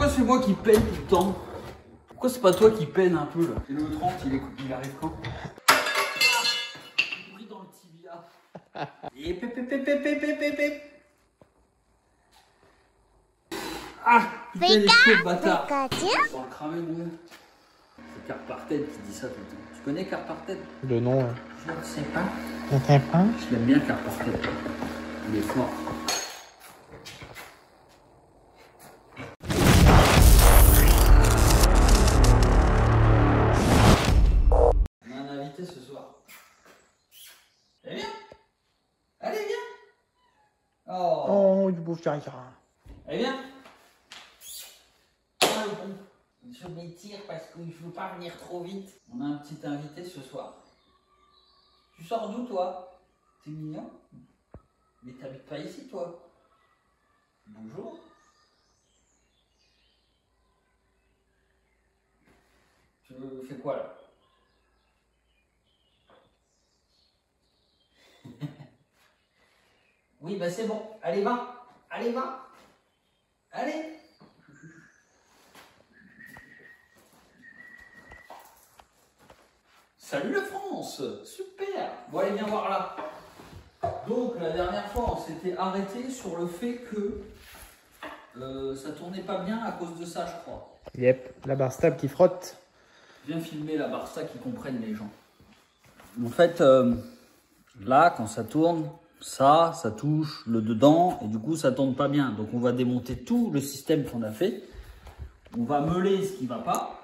Pourquoi c'est moi qui peine tout le temps? Pourquoi c'est pas toi qui peine un peu là? Et le 30, il arrive quand? Pris dans le tibia. Et pépépépépépépépép. Ah, putain, il est chaud, le bâtard. Ils sont cramés, mon gars. C'est Carparted qui dit ça tout le temps. Tu connais Carparted? Le nom, ouais. Je ne sais pas. Je ne sais pas. Je l'aime bien, Carparted. Il est fort. On a un invité ce soir. Allez, viens. Allez, viens. Oh. Oh, du beau charrier. Allez, viens. Ah, bon. Je m'étire parce que je veux pas venir trop vite. On a un petit invité ce soir. Tu sors d'où, toi? T'es mignon? Mais t'habites pas ici, toi? Bonjour. Tu fais quoi, là? Oui, bah c'est bon. Allez, va. Allez, va. Allez. Salut la France. Super. Bon, allez, viens voir là. Donc, la dernière fois, on s'était arrêté sur le fait que ça tournait pas bien à cause de ça, je crois. Yep, la barre stable qui frotte. Viens filmer la barre ça qui comprennent les gens. En fait, là, quand ça tourne, ça touche le dedans et du coup, ça tourne pas bien. Donc, on va démonter tout le système qu'on a fait. On va meuler ce qui va pas.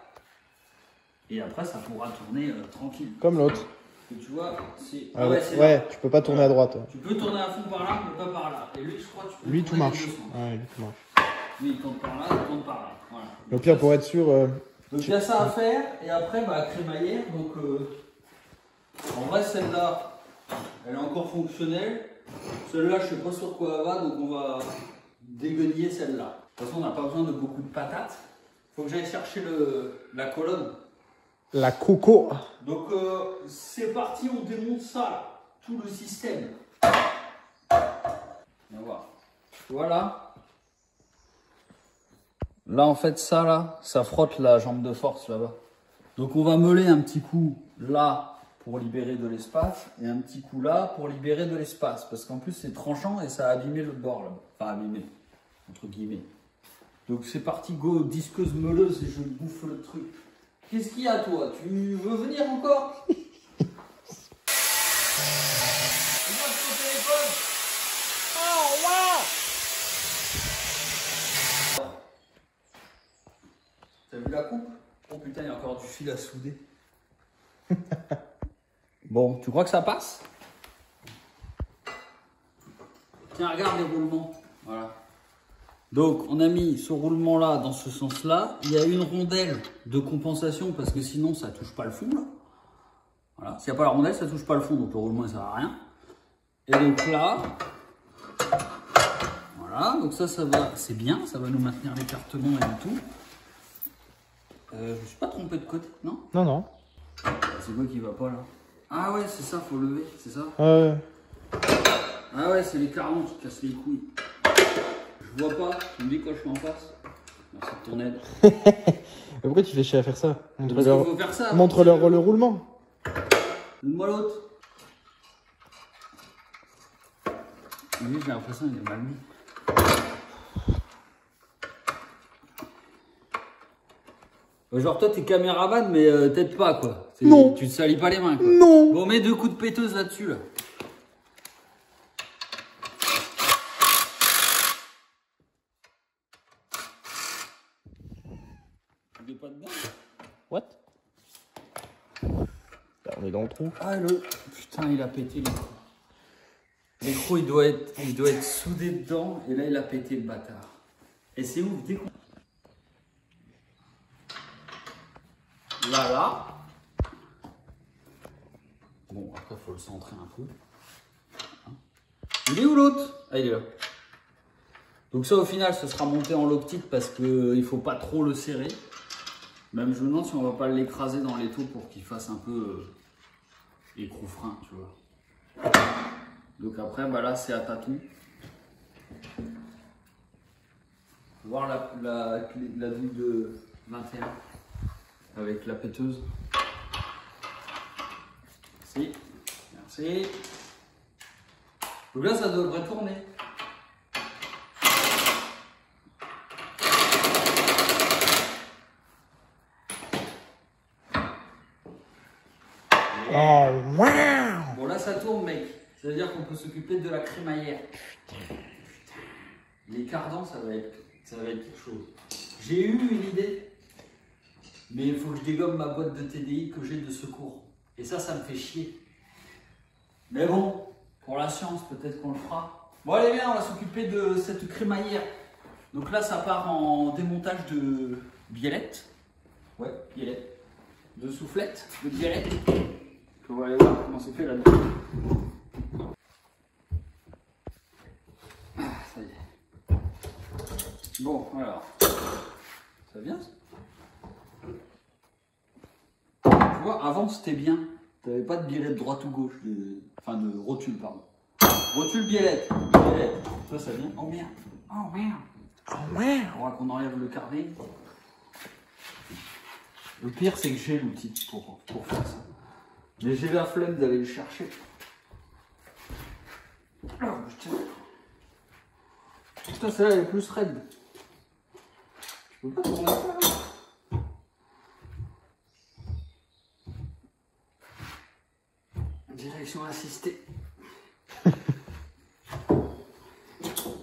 Et après, ça pourra tourner tranquille. Comme l'autre. Et tu vois, c'est... Ah ouais, tu peux pas tourner à droite. Toi. Tu peux tourner à fond par là, mais pas par là. Et lui, je crois que tu peux Lui, tout tourner marche. les deux sens. Ouais, lui, tout marche. Lui, il tourne par là, il tourne par là. Voilà. Au pire, pour être sûr... Donc il y a ça à faire, et après, bah, crémaillère. Donc, en vrai, celle-là, elle est encore fonctionnelle. Celle-là, je sais pas sur quoi elle va, donc on va dégueniller celle-là. De toute façon, on n'a pas besoin de beaucoup de patates. Faut que j'aille chercher la colonne. La coco. Donc, c'est parti, on démonte ça, là. Tout le système. On va voir. Voilà. Là, en fait, ça, là, ça frotte la jambe de force, là-bas. Donc, on va meuler un petit coup là pour libérer de l'espace et un petit coup là pour libérer de l'espace. Parce qu'en plus, c'est tranchant et ça a abîmé le bord, là. Enfin, abîmé, entre guillemets. Donc, c'est parti, go, disqueuse meuleuse et je bouffe le truc. Qu'est-ce qu'il y a, toi? Tu veux venir encore? Regarde ton téléphone. Oh, wow. T'as vu la coupe? Oh putain, il y a encore du fil à souder. Bon, tu crois que ça passe? Tiens, regarde les roulements. Voilà. Donc, on a mis ce roulement-là dans ce sens-là. Il y a une rondelle de compensation parce que sinon, ça ne touche pas le fond. Là. Voilà. S'il n'y a pas la rondelle, ça ne touche pas le fond. Donc, le roulement, ça ne sert à rien. Et donc là, voilà. Donc ça va, c'est bien. Ça va nous maintenir l'écartement et tout. Je ne me suis pas trompé de côté, non? Non, non. C'est quoi qui va pas là? Ah ouais, c'est ça, faut lever, c'est ça? Ah ouais, c'est les carrons qui cassent les couilles. Je vois pas, tu me dis quoi, je suis en face. Merci de ton aide. Pourquoi tu fais chier à faire ça? Faut faire ça. Montre-leur le roulement. Donne-moi l'autre. Lui, j'ai l'impression qu'il est mal mis. Genre toi t'es caméraman mais t'aides pas quoi. Non. Tu te salis pas les mains quoi. Non. Bon, mets 2 coups de péteuse là-dessus là. Il est pas dedans. What? Là, on est dans le trou. Ah le... Putain, il a pété l'écrou. L'écrou il doit être soudé dedans et là il a pété le bâtard. Et c'est ouf, dès qu'on... Là. Bon, après, il faut le centrer un peu. Il est où l'autre? Ah, il est là. Donc ça, au final, ce sera monté en loctite parce qu'il ne faut pas trop le serrer. Même je me demande si on ne va pas l'écraser dans l'étau pour qu'il fasse un peu écrou-frein, tu vois. Donc après, bah là, c'est à tâtons. Voir la douille de 21 avec la péteuse. Merci. Merci. Donc là, ça devrait tourner. Oh, wow. Bon, là, ça tourne, mec. Ça veut dire qu'on peut s'occuper de la crémaillère. Les cardans, ça va être quelque chose. J'ai eu une idée, mais il faut que je dégomme ma boîte de TDI que j'ai de secours. Et ça me fait chier. Mais bon, pour la science, peut-être qu'on le fera. Bon, allez, bien, on va s'occuper de cette crémaillère. Donc là, ça part en démontage de biellette. Ouais, biellette. De soufflette, de biellette. On va aller voir comment c'est fait là-dedans. Ah, ça y est. Bon, alors. Ça vient ça? Tu vois, avant c'était bien. T'avais pas de biellette droite ou gauche. Enfin, de rotule, pardon. Rotule, biellette. Biellette. Ça vient. Oh merde. Oh merde. Oh, ouais. On va qu'on enlève le carnet. Le pire, c'est que j'ai l'outil pour faire ça. Mais j'ai la flemme d'aller le chercher. Oh, putain, celle-là, elle est plus raide. Je peux pas tourner ça, là. Direction assistée.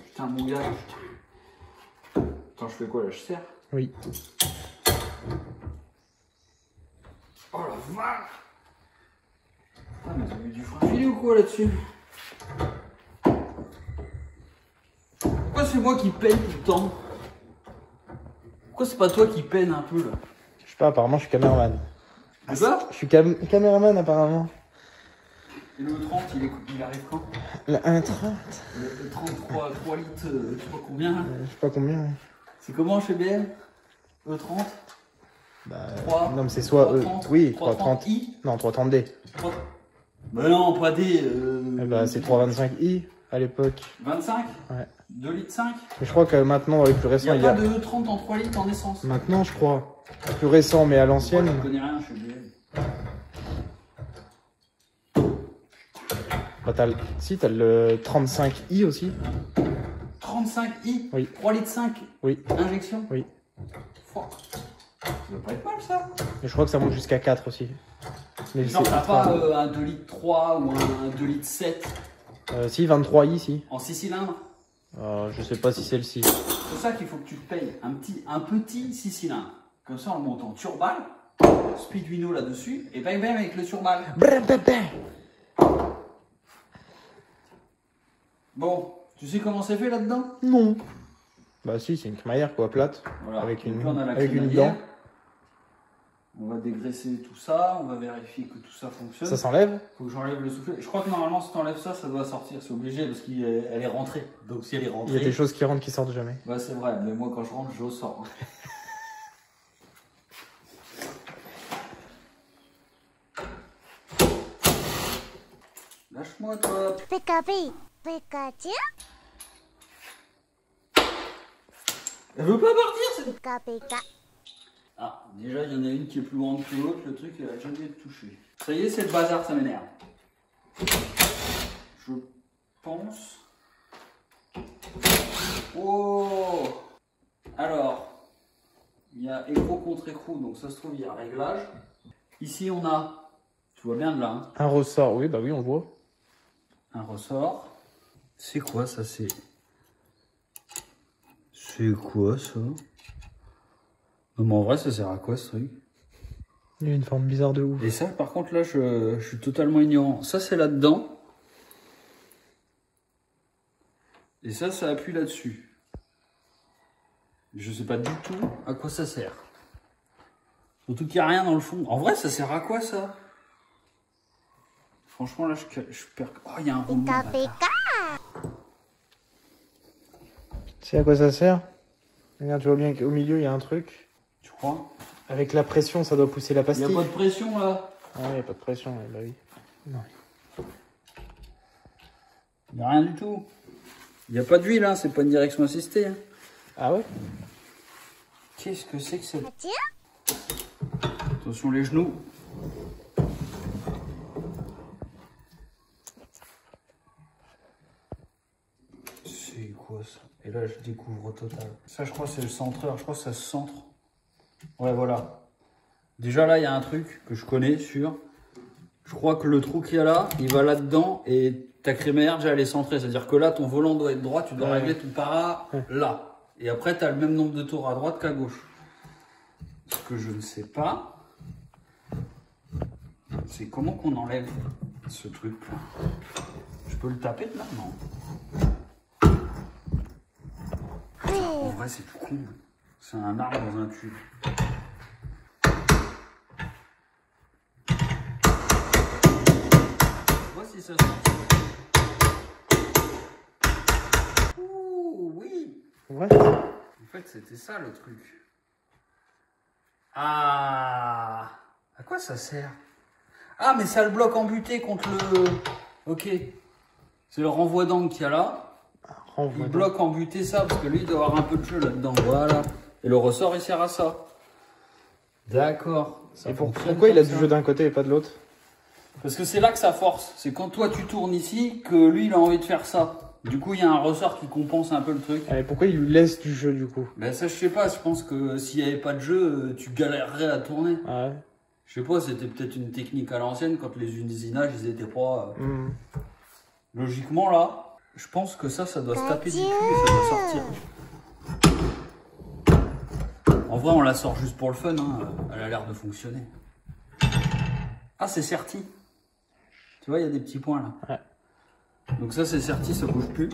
Putain, mon gars. Attends, je fais quoi là? Je serre? Oui. Oh la vache! Ah, mais t'as mis du frein filé ou quoi là-dessus? Pourquoi c'est moi qui peine tout le temps? Pourquoi c'est pas toi qui peine un peu là? Je sais pas, apparemment, je suis caméraman. Ah, ça? Je suis caméraman, apparemment. Et le 30, il arrive quand? Le 1,30. Le 33, 3 litres, je sais pas combien là? Je sais pas combien. Ouais. C'est comment chez BM? E30? Bah, 3, non, mais c'est soit 330, oui, 330 330. i? Non, 330D. 3... Bah non, pas D. Eh bah, c'est 325i à l'époque. 25? Ouais. 2 litres 5? Mais je crois que maintenant, avec plus Il récent, n'y a pas de E30 en 3 litres en essence. Maintenant, je crois. Plus récent, mais à l'ancienne. Moi, je connais rien chez BM. Bah, si, t'as le 35i aussi. 35i? Oui. 3 litres 5? Oui. Injection? Oui. Fuck. Ça doit pas être mal ça. Mais je crois que ça monte jusqu'à 4 aussi. Mais Genre, c'est t'as ultra- pas un 2 litres 3 ou un 2 litres 7 Si, 23i, si. en 6 cylindres? Je sais pas si c'est le 6. C'est ça qu'il faut que tu te payes. Un petit 6 cylindres. Comme ça, on le monte en turbal, Speeduino là-dessus, et bang bang avec le turbal. Bon, tu sais comment c'est fait là-dedans? Non. Bah si, c'est une crémaillère quoi, plate. Voilà. Avec Donc une, là, on a la avec une crémaillère. dent. On va dégraisser tout ça, on va vérifier que tout ça fonctionne. Ça s'enlève? Faut que j'enlève le soufflet. Je crois que normalement, si t'enlèves ça, ça doit sortir. C'est obligé parce qu'elle est rentrée. Donc si elle est Il rentrée. y a des choses qui rentrent qui sortent jamais. Bah c'est vrai, mais moi quand je rentre, je sors. Lâche-moi toi. Pikachu, Pikachu, Elle veut pas partir cette... Pika Pika. Ah, déjà il y en a une qui est plus grande que l'autre, le truc elle a jamais été touché. Ça y est, c'est le bazar, ça m'énerve. Je pense... Oh. Alors, il y a écrou contre écrou, donc ça se trouve il y a réglage. Ici on a, tu vois bien de là, hein, Un ressort, oui, bah oui, on le voit. un ressort. C'est quoi ça? C'est quoi ça? Non mais en vrai ça sert à quoi ce truc? Il y a une forme bizarre de ouf. Et ça par contre là je suis totalement ignorant. Ça c'est là-dedans. Et ça appuie là-dessus. Je sais pas du tout à quoi ça sert. Surtout qu'il n'y a rien dans le fond. En vrai ça sert à quoi ça? Franchement là je perds... Oh il y a un roulement. Pika bâtard. Pika. Tu sais à quoi ça sert? Regarde, tu vois bien qu'au milieu, il y a un truc. Tu crois? Avec la pression, ça doit pousser la Il pastille. n'y a pas de pression là. Ah oui, il n'y a pas de pression, ouais, bah oui. Non. Il n'y a rien du tout. Il n'y a pas d'huile, hein, c'est pas une direction assistée. Hein. Ah ouais? Qu'est-ce que c'est que cette... Tiens. Attention les genoux. C'est quoi ça? Et là je découvre au total. Ça je crois que c'est le centreur, je crois que ça se centre. Ouais voilà. Déjà là il y a un truc que je connais sûr. Je crois que le trou qu'il y a là, il va là-dedans et ta crémaillère déjà elle est centrée. C'est-à-dire que là ton volant doit être droit, tu dois régler ton para là. Et après tu as le même nombre de tours à droite qu'à gauche. Ce que je ne sais pas, c'est comment qu'on enlève ce truc là. Je peux le taper de là? Non. En vrai c'est tout con. C'est un arbre dans un tube. Si ça sent. Ouh, oui. Ouais. En fait, c'était ça le truc. Ah. À quoi ça sert? Ah, mais ça le bloque en butée contre le... Ok. C'est le renvoi d'angle qu'il y a là. Il bloque en butée ça, parce que lui, il doit avoir un peu de jeu là-dedans. Voilà. Et le ressort, il sert à ça. D'accord. Et pourquoi il a du jeu d'un côté et pas de l'autre? Parce que c'est là que ça force. C'est quand toi tu tournes ici que lui il a envie de faire ça. Du coup il y a un ressort qui compense un peu le truc. Et pourquoi il lui laisse du jeu du coup? Ben ça je sais pas, je pense que s'il n'y avait pas de jeu, tu galérerais à tourner. Ah ouais. Je sais pas, c'était peut-être une technique à l'ancienne quand les usinages ils étaient pas... Logiquement là, je pense que ça doit se taper du cul et ça doit sortir. En vrai on la sort juste pour le fun, hein. Elle a l'air de fonctionner. Ah c'est serti. Tu vois, il y a des petits points là. Ouais. Donc ça, c'est serti, ça bouge plus.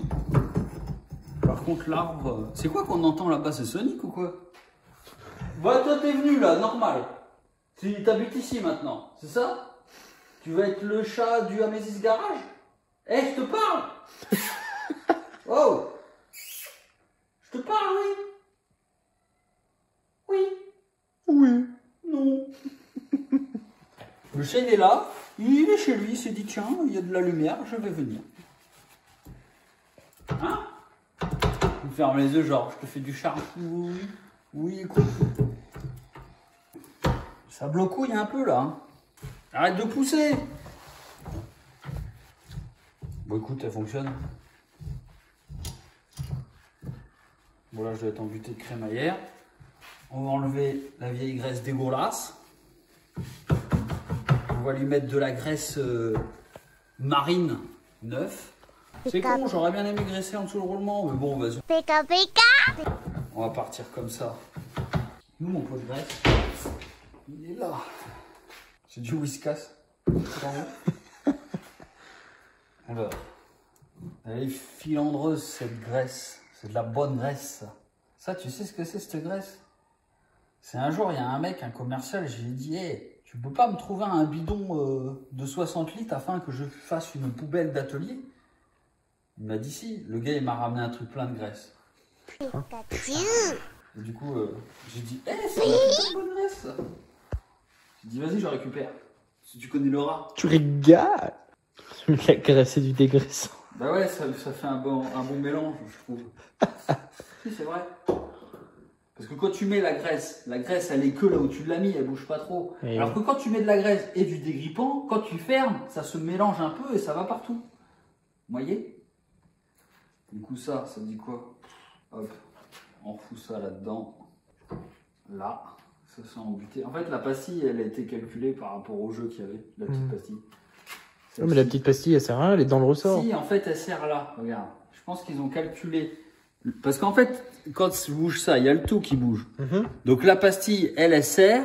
Par contre, l'arbre... C'est quoi qu'on entend là-bas? C'est Sonic ou quoi? Bah, toi, t'es venu là, normal. Tu t'habites ici maintenant, c'est ça? Tu vas être le chat du Amésis Garage? Eh, je te parle. Oh. Je te parle, oui. Oui. Oui. Non. Le chat, il est là. Il est chez lui, il s'est dit tiens, il y a de la lumière, je vais venir. Hein? Il ferme les yeux, genre je te fais du charme. Oui, oui, écoute. Ça blocouille un peu là. Hein. Arrête de pousser. Bon écoute, elle fonctionne. Bon là je dois être en butée de crémaillère. On va enlever la vieille graisse dégueulasse. On va lui mettre de la graisse marine neuve. C'est con, j'aurais bien aimé graisser en dessous le roulement, mais bon, vas-y. Pika pika. On va partir comme ça. Nous, mon pot de graisse, il est là. C'est du Whiskas. Alors, elle est filandreuse cette graisse. C'est de la bonne graisse. Ça, tu sais ce que c'est cette graisse? C'est un jour, il y a un mec, un commercial, j'ai dit, hey, tu peux pas me trouver un bidon de 60 litres afin que je fasse une poubelle d'atelier? Il m'a dit si. Le gars, il m'a ramené un truc plein de graisse. Et du coup, j'ai dit, hey, c'est une bonne graisse ça. J'ai dit, vas-y, je récupère. Si tu connais le rat. Tu rigoles? La graisse et du dégraissant. Bah ouais, ça fait un bon mélange, je trouve. Si, c'est vrai. Parce que quand tu mets la graisse, elle est que là où tu l'as mis, elle bouge pas trop. Et alors que quand tu mets de la graisse et du dégrippant, quand tu fermes, ça se mélange un peu et ça va partout. Vous voyez? Du coup ça dit quoi? Hop, on fout ça là-dedans. Là, ça c'est embuté. En fait, la pastille, elle a été calculée par rapport au jeu qu'il y avait, la petite pastille. Non, mais la petite pastille, elle sert à rien, elle est dans le ressort. Si, en fait, elle sert là. Regarde, je pense qu'ils ont calculé. Parce qu'en fait, quand je bouge ça, il y a le tout qui bouge. Donc la pastille, elle sert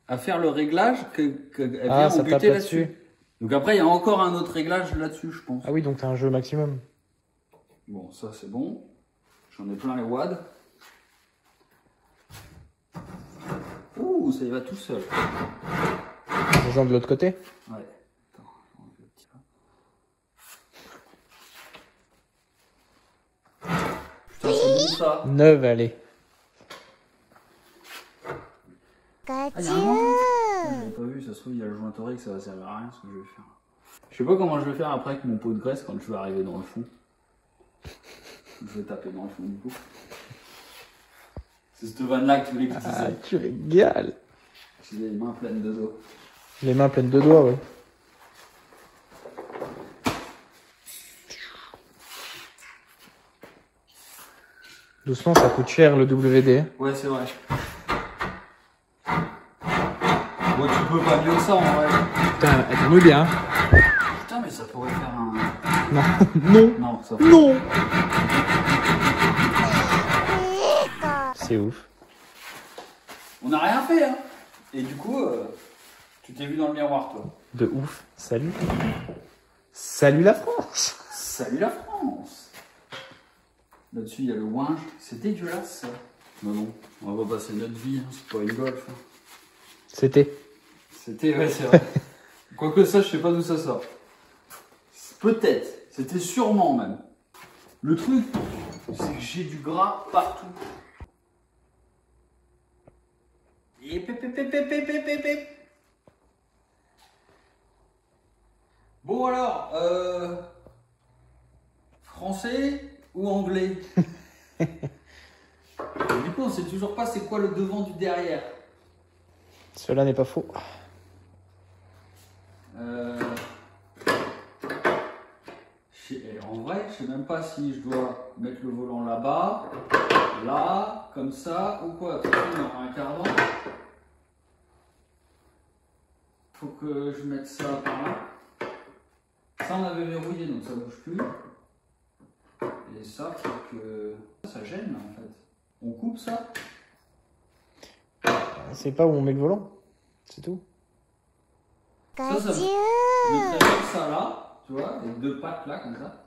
à faire le réglage qu'elle vient embuter là-dessus. Donc après, il y a encore un autre réglage là-dessus, je pense. Ah oui, donc t'as un jeu maximum. Bon, ça c'est bon. J'en ai plein les wads. Ouh, ça y va tout seul. Les gens de l'autre côté? Ouais. Attends, je vais enlever le petit peu. Putain, c'est bon ça. 9, allez. Ah, il y a un manche. Je l'ai pas vu, ça se trouve, il y a le joint torique, ça va servir à rien ce que je vais faire. Je sais pas comment je vais faire après avec mon pot de graisse quand je vais arriver dans le fond. Je vais taper dans le fond du coup. C'est cette vanne-là que tu voulais que tu Ah, dises. tu régales. J'ai les mains pleines de dos. Les mains pleines de doigts, ouais. Doucement, ça coûte cher le WD. Ouais, c'est vrai. Bon, tu peux pas mieux que ça en vrai. Putain, attends-nous bien. Putain, mais ça pourrait faire un. Non, non, Non, ça. non. C'est ouf. On n'a rien fait, hein. Et du coup, tu t'es vu dans le miroir, toi. De ouf. Salut. Salut la France. Salut la France. Là-dessus, il y a le ouinge. C'est dégueulasse, ça. Mais bon, on va pas passer notre vie, hein. C'est pas une golf. Hein. C'était. C'était, ouais, c'est vrai. Quoique ça, je sais pas d'où ça sort. Peut-être. C'était sûrement même. Le truc, c'est que j'ai du gras partout. Et bon alors, français ou anglais? Du coup, on sait toujours pas c'est quoi le devant du derrière. Cela n'est pas faux. En vrai, je sais même pas si je dois mettre le volant là-bas, là, comme ça, ou quoi. Attention, dans un quart d'heure. Faut que je mette ça par là. Ça, on avait verrouillé, donc ça bouge plus. Et ça, faut que... Ça gêne, là, en fait. On coupe ça. C'est pas où on met le volant. C'est tout. Ça, je mettrais comme ça là, tu vois, avec deux pattes là, comme ça.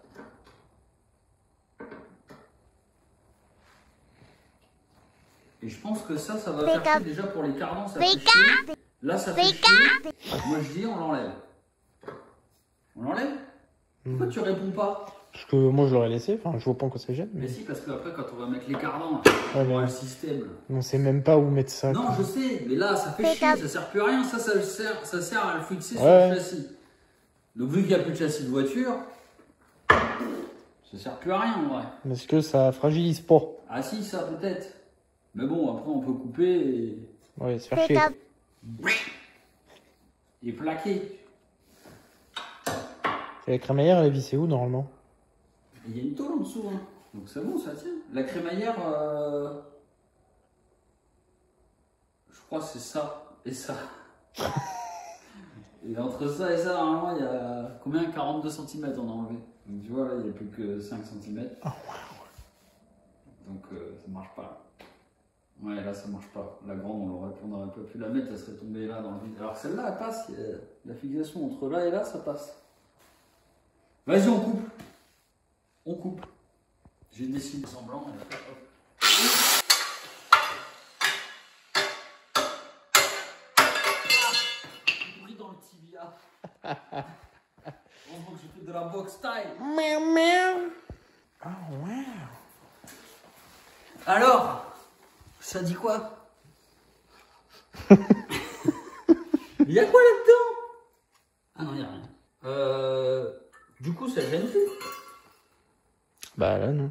Et je pense que ça va faire chier déjà pour les cardans, ça fait chier. Là, ça fait chier. Moi, je dis, on l'enlève. On l'enlève? Pourquoi tu réponds pas? Parce que moi je l'aurais laissé. Enfin, je vois pas en quoi ça gêne. Mais si, parce qu'après, quand on va mettre les cardans, Ouais, on mais aura le système. Là. on sait même pas où mettre ça. Non, quoi. je sais, mais là, ça fait chier, ça sert plus à rien. Ça sert à le fixer sur Ouais. le châssis. Donc, vu qu'il n'y a plus de châssis de voiture, ça sert plus à rien en vrai. Parce que ça fragilise pas. Ah si, ça peut-être. Mais bon, après, on peut couper Ouais, se faire chier. et plaquer. Et la crémaillère, elle est vissée où normalement? Il y a une tôle en dessous, hein. Donc c'est bon, ça tient. La crémaillère, je crois que c'est ça et ça. Et entre ça et ça, normalement, il y a combien? 42 cm on a enlevé. Donc tu vois, là, il n'y a plus que 5 cm. Oh, Donc ça marche pas. Ouais, là, ça marche pas. La grande, on n'aurait pas pu la mettre, elle serait tombée là dans le vide. Alors celle-là, elle passe. La fixation entre là et là, ça passe. Vas-y, on coupe. On coupe. J'ai décidé semblant. J'ai pris dans le tibia. Heureusement que j'ai fait de la boxe style. Miaou, miaou. Oh, wow. Alors, ça dit quoi? Il y a quoi là-dedans? Ah non, il n'y a rien. Du coup, ça gêne plus. Bah là, non.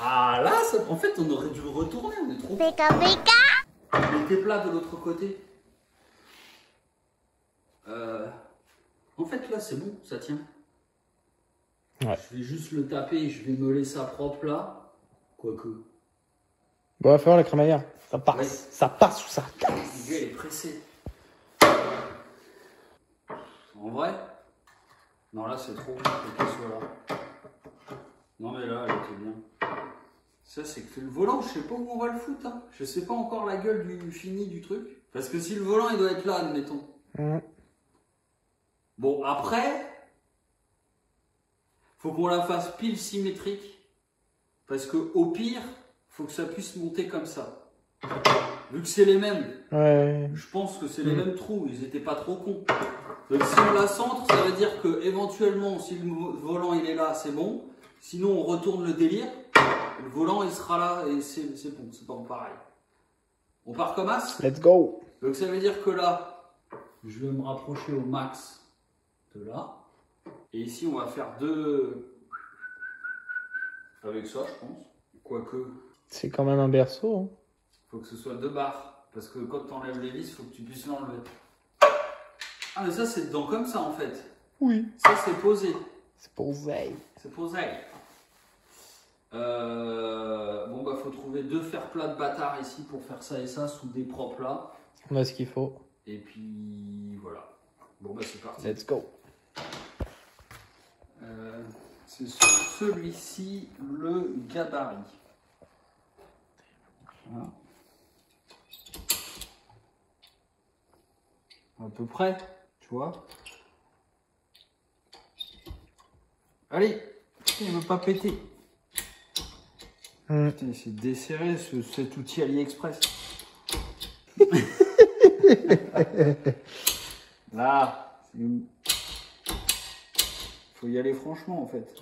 Ah là, en fait, on aurait dû le retourner, on est trop fort. Il était plat de l'autre côté. En fait, là, c'est bon, ça tient. Ouais. Je vais juste le taper, je vais meuler ça propre là. Quoique. Bon, va faire la crémaillère. Ça passe. Ouais. Ça passe ou ça casse. Le gars, il est pressé. En vrai? Non, là, c'est trop. Faut qu'il soit là. Non, mais là, elle était bien. Ça, c'est que le volant, je sais pas où on va le foutre. Hein. Je sais pas encore la gueule du fini du truc. Parce que si le volant, il doit être là, admettons. Bon, après, faut qu'on la fasse pile symétrique. Parce que au pire, faut que ça puisse monter comme ça. Vu que c'est les mêmes, Ouais. je pense que c'est les mêmes trous, ils étaient pas trop cons. Donc si on la centre, ça veut dire que éventuellement, si le volant il est là, c'est bon. Sinon, on retourne le délire, le volant il sera là et c'est bon, c'est pas pareil. On part comme as. Let's go. Donc ça veut dire que là, je vais me rapprocher au max de là. Et ici, on va faire deux avec ça, je pense. Quoique. C'est quand même un berceau. Hein. Faut que ce soit 2 barres. Parce que quand tu enlèves les vis, il faut que tu puisses l'enlever. Ah, mais ça, c'est dedans comme ça, en fait. Oui. Ça, c'est posé. C'est pour Zay. C'est posé. Bon, bah, faut trouver 2 fers plats de bâtard ici pour faire ça et ça, soudés propres là. On a ce qu'il faut. Et puis, voilà. Bon, bah, c'est parti. Let's go. C'est sur celui-ci le gabarit. Voilà. À peu près, tu vois. Allez, il ne veut pas péter. Putain, c'est desserré cet outil AliExpress. Là, c'est où? Faut y aller franchement en fait.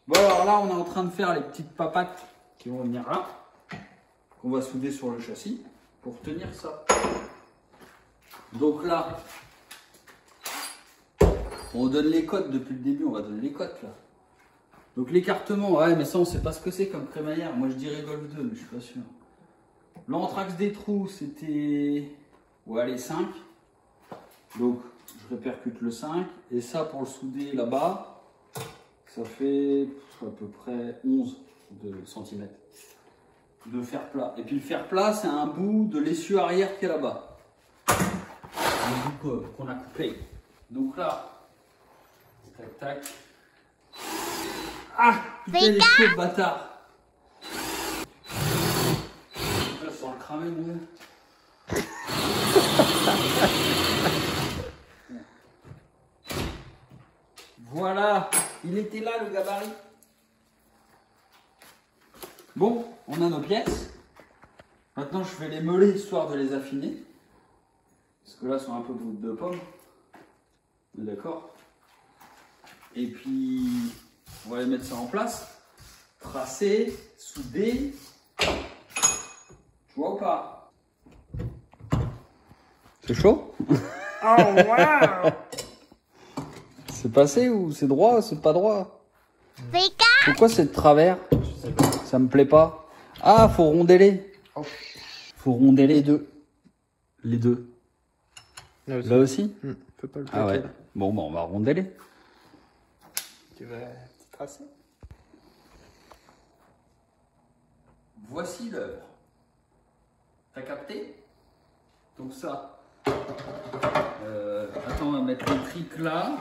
Bon alors là, on est en train de faire les petites papates qui vont venir là, qu'on va souder sur le châssis pour tenir ça. Donc là, on donne les cotes depuis le début, on va donner les cotes là. Donc l'écartement, ouais, mais ça on sait pas ce que c'est comme crémaillère. Moi je dirais Golf 2, mais je suis pas sûr. L'anthrax des trous, c'était, ouais, les 5. Donc je répercute le 5. Et ça pour le souder là-bas, ça fait à peu près 11 cm de fer plat. Et puis le fer plat, c'est un bout de l'essieu arrière qui est là-bas. Un bout qu'on a coupé. Donc là, tac tac. Ah, putain, les cheveux, bâtard. Là, sans le cramer, mon. Voilà, il était là, le gabarit. Bon, on a nos pièces. Maintenant, je vais les meuler histoire de les affiner. Parce que là, elles sont un peu brutes de pomme. D'accord. Et puis, on va les mettre ça en place. Tracer, souder. Tu vois ou pas? C'est chaud? Oh, wow. C'est passé ou c'est droit? C'est pas droit? Pika. Pourquoi c'est de travers? Ça me plaît pas. Ah, faut rondeler. Faut rondeler les deux. Les deux. Là aussi? Peut pas le Ah ouais. plaquer, là. Bon, bah on va rondeler. Tu vas tracer? Voici l'œuvre. T'as capté? Donc ça. Attends, on va mettre le trick là.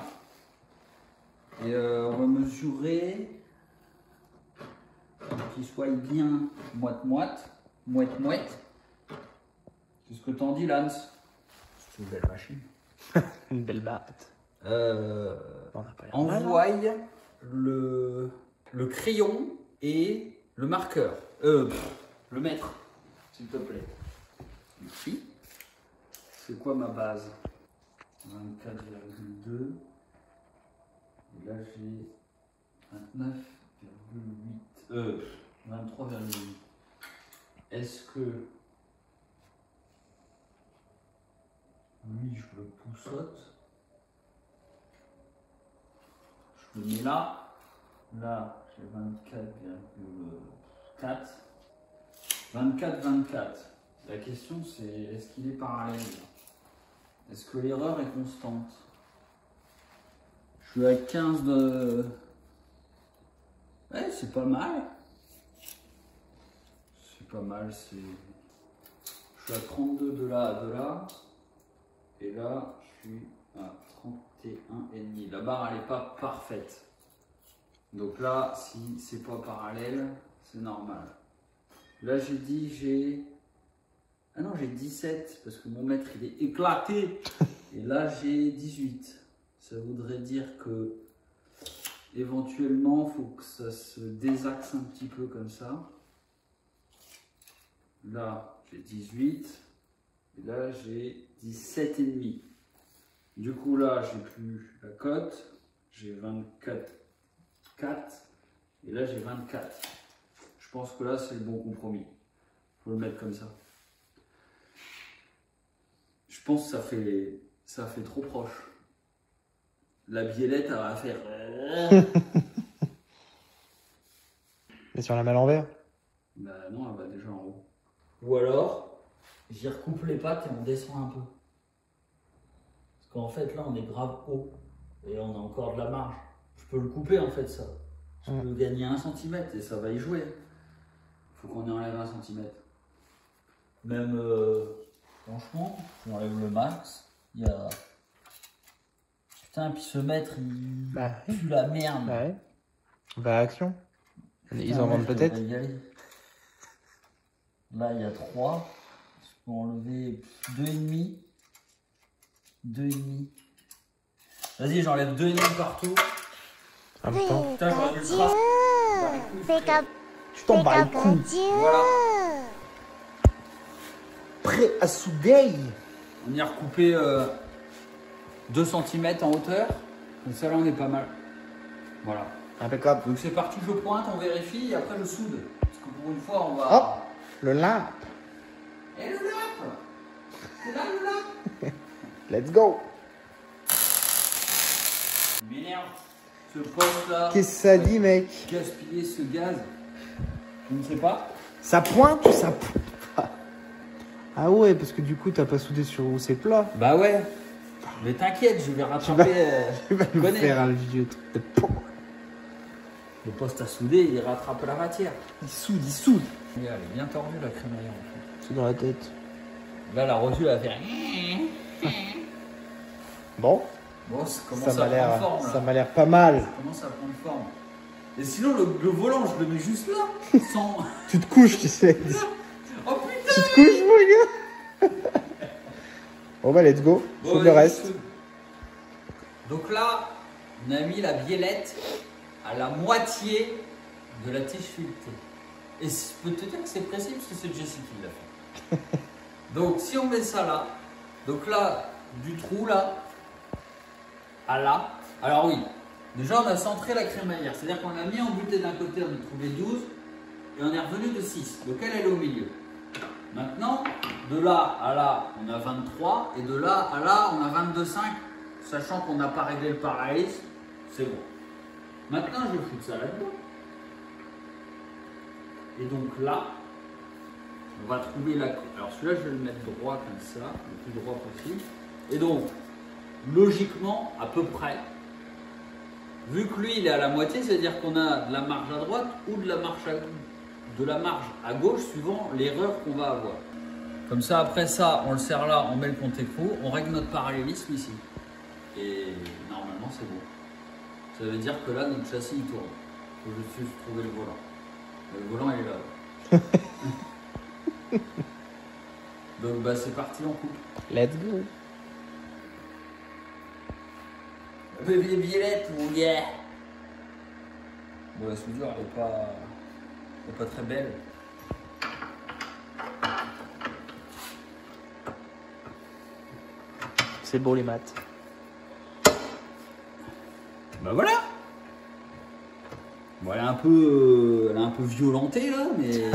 Et on va mesurer qu'il soit bien moite-moite. Mouette-mouette. C'est ce que t'en dis, Lance? C'est une belle machine. Une belle batte. On n'a pas l'air mal, hein. Envoie le crayon et le marqueur. Le mètre, s'il te plaît. Ici. C'est quoi ma base? 24,2. Et là j'ai 29,8. 23,8. Est-ce que lui je le poussote? Je le mets là. Là j'ai 24,4. 24. La question c'est, est-ce qu'il est parallèle? Est-ce que l'erreur est constante? Je suis à 15 de... Ouais, c'est pas mal. C'est pas mal, c'est... Je suis à 32 de là à de là. Et là, je suis à 31,5. La barre, elle n'est pas parfaite. Donc là, si c'est pas parallèle, c'est normal. Là, j'ai dit, j'ai... Ah non, j'ai 17, parce que mon mètre, il est éclaté. Et là, j'ai 18. Ça voudrait dire que, éventuellement, il faut que ça se désaxe un petit peu comme ça. Là, j'ai 18. Et là, j'ai 17,5. Du coup, là, j'ai plus la cote. J'ai 24,4. Et là, j'ai 24. Je pense que là, c'est le bon compromis. Il faut le mettre comme ça. Je pense que ça fait trop proche. La biellette, elle va faire... Mais si on la met à l'envers? Bah non, elle va déjà en haut. Ou alors, j'y recoupe les pattes et on descend un peu. Parce qu'en fait, là, on est grave haut. Et on a encore de la marge. Je peux le couper, en fait, ça. Je peux gagner 1 cm et ça va y jouer. Il faut qu'on y enlève 1 cm. Même, franchement, j'enlève le max. Il y a... Putain, puis ce mètre, il pue la merde. Bah ouais. Bah action. Putain, Ils en vendent je peut-être. devrais y aller. Là, il y a 3. Je peux enlever 2,5. 2,5. Vas-y, j'enlève 2,5 partout. En même temps. Putain, j'aurais dû le tracer. Tu t'en bats le cou. Voilà. Prêt à souder. On y a recoupé 2 cm en hauteur. Comme ça, là, on est pas mal. Voilà. Impeccable. Donc, c'est parti, je pointe, on vérifie et après, je soude. Parce que pour une fois, on va. Hop, le lap. Et le lap. C'est là le lap. Let's go. Il m'énerve. Ce poste-là. Qu'est-ce que ça dit, mec? Gaspiller ce gaz. Je ne sais pas. Ça pointe ou ça pointe pas? Ah ouais, parce que du coup, t'as pas soudé sur où c'est plat. Bah ouais. Mais t'inquiète, je vais rattraper. Tu vas nous connais. faire un vieux truc de pot. Le poste à souder, il rattrape la matière. Il soude, il soude. Elle est bien tordue la crémaillère en fait. C'est dans la tête. Là, la rotule a fait. Bon, Bon, ça commence ça à m'a l'air, prendre forme là. ça m'a l'air pas mal. Ça commence à prendre forme. Et sinon, le volant, je le mets juste là. Sans. Tu te couches, tu sais. Oh putain! Tu te couches, mon gars. Bon bah, let's go. Bon, Soude le allez, reste. je- Donc là, on a mis la biellette à la moitié de la tige filetée. Et je peux te dire que c'est précis parce que c'est Jessie qui l'a fait. Donc si on met ça là, donc là, du trou là, à là. Alors oui, déjà on a centré la crémaillère. C'est-à-dire qu'on a mis en butée d'un côté, on a trouvé 12 et on est revenu de 6. Donc elle est au milieu. Maintenant, de là à là, on a 23 et de là à là, on a 22,5. Sachant qu'on n'a pas réglé le parallélisme, c'est bon. Maintenant, je vais foutre ça là-dedans. Et donc là, on va trouver la... Alors celui-là, je vais le mettre droit comme ça, le plus droit possible. Et donc, logiquement, à peu près, vu que lui, il est à la moitié, c'est-à-dire qu'on a de la marge à droite ou de la marge à gauche, suivant l'erreur qu'on va avoir. Comme ça, après ça, on le serre là, on met le compte écrou, on règle notre parallélisme ici. Et normalement, c'est bon. Ça veut dire que là, notre châssis, il tourne. Il faut juste trouver le volant. Le volant, il est là. Donc, bah, c'est parti, on coupe. Let's go. Bébé Violette, mon gars. Bon, la soudure, elle est pas très belle. C'est beau les maths. Bah voilà. Bon, elle est un peu violentée là, mais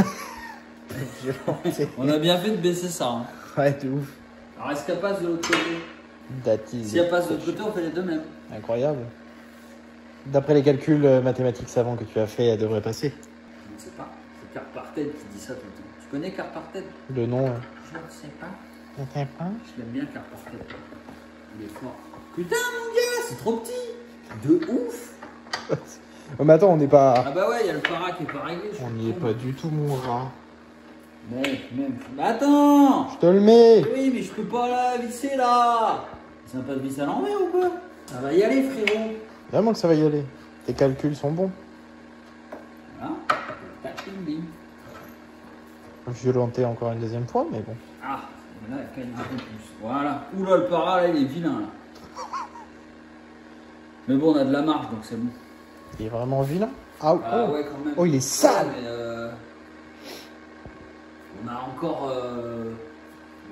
on a bien fait de baisser ça. Hein. Ouais, de ouf. Alors est-ce qu'elle passe de l'autre côté? Datise. Si elle passe de l'autre côté, on fait les deux mêmes. Incroyable. D'après les calculs mathématiques savants que tu as fait, elle devrait passer. Je ne sais pas. C'est Carparted qui dit ça tout le temps. Tu connais Carparted? Le nom. Je ne sais pas. Je sais pas. Je l'aime bien Carparted. Il est fort. Putain mon gars, c'est trop petit. De ouf. Oh, mais attends, on n'est pas. Ah bah ouais, il y a le para qui est pas réglé. On n'y est pas du tout, mon rat. Mec, même. Bah attends. Je te le mets. Oui, mais je peux pas la visser là. Ça va pas de visser à l'envers ou quoi? Ça va y aller, frérot. Vraiment que ça va y aller. Tes calculs sont bons. Voilà. Tac, bing, bing. Violenté encore une deuxième fois, mais bon. Ah, là, il y a quand même un peu plus. Voilà. Oula, le para, là, il est vilain, là. Mais bon, on a de la marge, donc c'est bon. Il est vraiment vilain. Ah, Ah oh. ouais, quand même. Oh, il est sale. Ouais, mais, on a encore...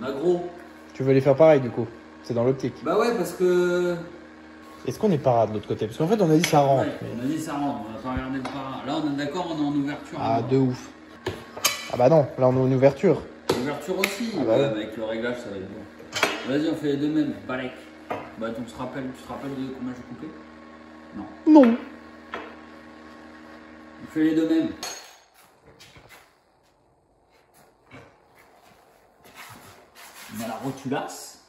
on a gros. Tu veux les faire pareil, du coup. C'est dans l'optique. Bah ouais, parce que... Est-ce qu'on est para de l'autre côté? Parce qu'en fait, on a dit ça rentre. Ouais, on a dit ça rentre, on va pas regarder le para. Là, on est d'accord, on est en ouverture. Ah, de ouf. Ah bah non, là on est en ouverture. Ouverture aussi, Ah bah ouais, ouais. mais avec le réglage, ça va être bon. Vas-y, on fait les deux mêmes. Balek. Bah, attends, tu te rappelles de combien j'ai coupé? Non. Non. On fait les deux mêmes. On a la rotulasse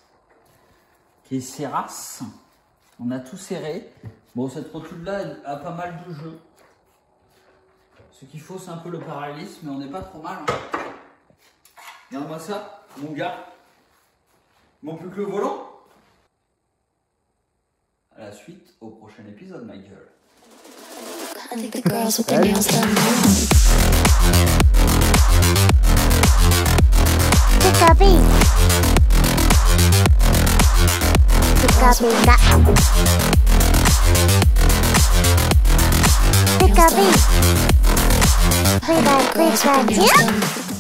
qui est serrasse. On a tout serré. Bon, cette rotule-là elle a pas mal de jeux. Ce qu'il faut, c'est un peu le parallélisme, mais on n'est pas trop mal. Regarde-moi ça, mon gars. Il manque plus que le volant. À la suite, au prochain épisode, ma gueule. I think the girls with their nails done now. Pika-pee. Pika-pika. Pika-pee. Play that quick right here.